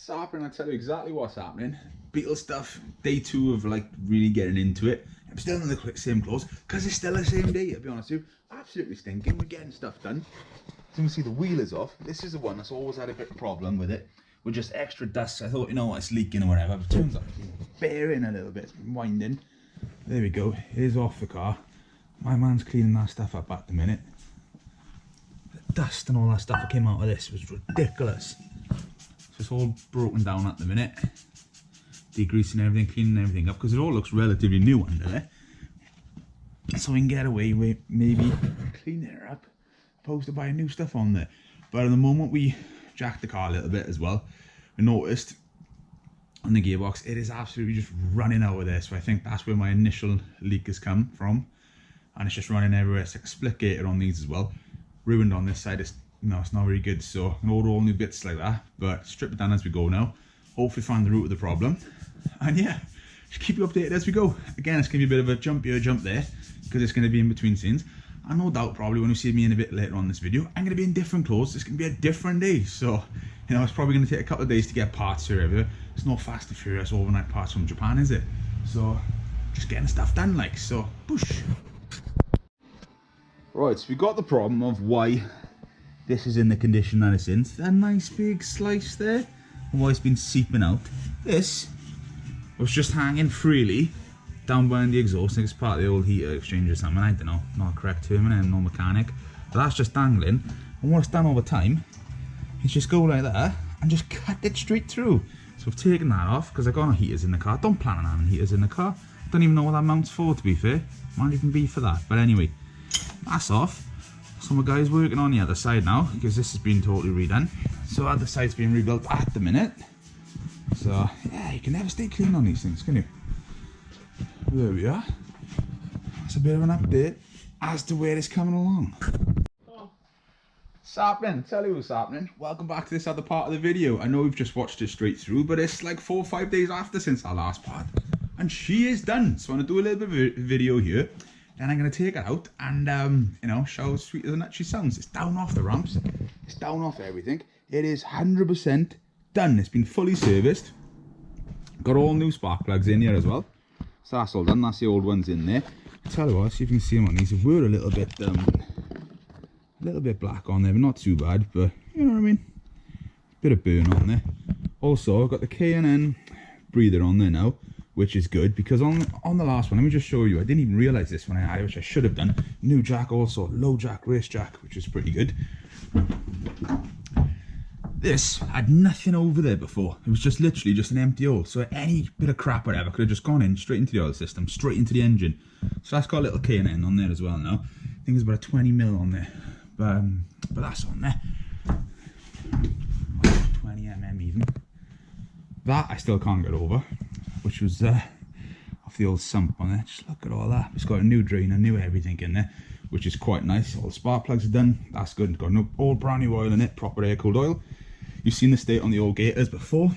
Sappppaning, I'll tell you exactly what's happening. Beetle stuff, day 2 of like really getting into it. I'm still in the same clothes because it's still the same day, to be honest with you. Absolutely stinking, we're getting stuff done. As you can see, the wheel is off. This is the one that's always had a bit of problem with it. With just extra dust. I thought, you know what, it's leaking or whatever. But it turns out it's bearing a little bit, it's been winding. There we go, it is off the car. My man's cleaning that stuff up at the minute. The dust and all that stuff that came out of this was ridiculous. So it's all broken down at the minute. Degreasing everything, cleaning everything up, because it all looks relatively new under there. So we can get away with maybe cleaning it up, opposed to buying new stuff on there. But at the moment we jacked the car a little bit as well, we noticed on the gearbox it is absolutely just running out of there. So I think that's where my initial leak has come from, and it's just running everywhere. It's like a split gator on these as well, ruined on this side. It's it's not very good, so I'm gonna order all new bits like that, but strip it down as we go now, hopefully find the root of the problem, and yeah, just keep you updated as we go. Again, it's gonna be a bit of a jump here, jump there, because it's gonna be in between scenes. And no doubt, probably when you see me in a bit later on this video, I'm going to be in different clothes. It's going to be a different day. So, it's probably going to take a couple of days to get parts here everywhere. It's no Fast and Furious overnight parts from Japan, is it? So, just getting stuff done like, so, push. Right, so we got the problem of why this is in the condition that it's in. That nice big slice there, why it's been seeping out. This was just hanging freely down behind the exhaust. I think it's part of the old heater exchange or something, I don't know, not a correct term, I'm no mechanic, but that's just dangling, and what it's done over time is just go like that and just cut it straight through. So I've taken that off because I've got no heaters in the car. Don't plan on having heaters in the car, don't even know what that mount's for, to be fair. Might even be for that, but anyway, that's off. So my guy's working on the other side now, because this has been totally redone. So the other side's being rebuilt at the minute. So yeah, you can never stay clean on these things, can you? There we are. That's a bit of an update as to where it's coming along. Oh. Sappppaning, tell you what's happening. Welcome back to this other part of the video. I know we've just watched it straight through, but it's like 4 or 5 days after since our last part. And she is done. So I'm going to do a little bit of a video here. Then I'm going to take it out and, show how sweet as a nut she sounds. It's down off the ramps. It's down off everything. It is 100% done. It's been fully serviced. Got all new spark plugs in here as well. So that's all done. That's the old ones in there. I'll tell you what, see if you can see them on these. They were a little bit black on there, but not too bad. But you know what I mean. Bit of burn on there. Also, I've got the K&N breather on there now, which is good because on the last one, let me just show you. I didn't even realise this when I had it, which I should have done. New jack also, low jack, race jack, which is pretty good. This had nothing over there before. It was just literally just an empty hole. So any bit of crap or whatever could have just gone in straight into the oil system, straight into the engine. So that's got a little K&N on there as well now. I think there's about a 20mm on there. But that's on there. 20mm even. That I still can't get over, which was off the old sump on there. Just look at all that. It's got a new drainer, new everything in there, which is quite nice. All the spark plugs are done. That's good. Got no all brand new oil in it, proper air cooled oil. You've seen the state on the old Gators before.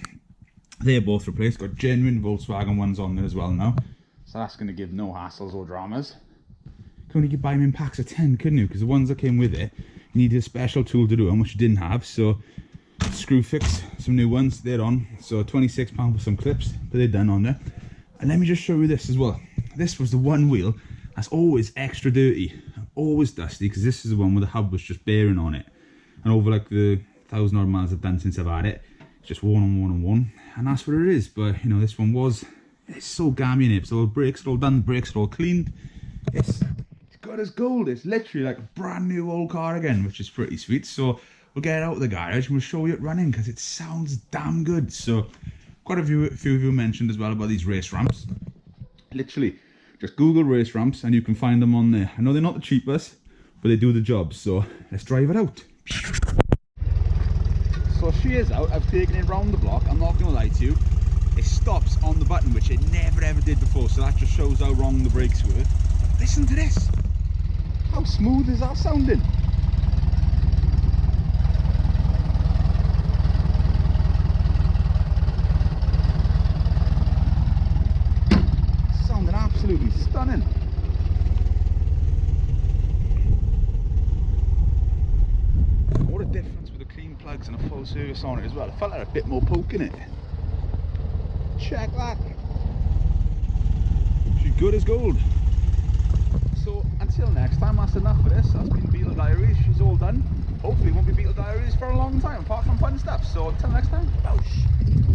They're both replaced. Got genuine Volkswagen ones on there as well now. So that's going to give no hassles or dramas. Could only buy them in packs of 10, couldn't you? Because the ones that came with it, you needed a special tool to do them, which you didn't have. So screw fix some new ones. They're on. So £26 for some clips, but they're done on there. And let me just show you this as well. This was the one wheel that's always extra dirty, always dusty, because this is the one where the hub was just bearing on it. And over like the 1,000 odd miles I've done since I've had it, it's just worn and worn and worn, and that's what it is. But this one it's so gammy in it. So all brakes are all done, brakes are all cleaned. It's good as gold. It's literally like a brand new old car again, which is pretty sweet. So we'll get it out of the garage and we'll show you it running, because it sounds damn good. So quite a few of you mentioned as well about these race ramps. Literally just Google race ramps and you can find them on there. I know they're not the cheapest, but they do the job. So let's drive it out. So she is out. I've taken it round the block. I'm not going to lie to you, it stops on the button, which it never ever did before. So that just shows how wrong the brakes were. Listen to this. How smooth is that sounding? Sounding absolutely stunning. What a difference with the clean plugs and a full service on it as well. I felt like a bit more poke in it. Check that. She's good as gold. So until next time, that's enough for this. That's been Beetle Diaries. She's all done. Hopefully it won't be Beetle Diaries for a long time, apart from fun stuff. So until next time, boosh.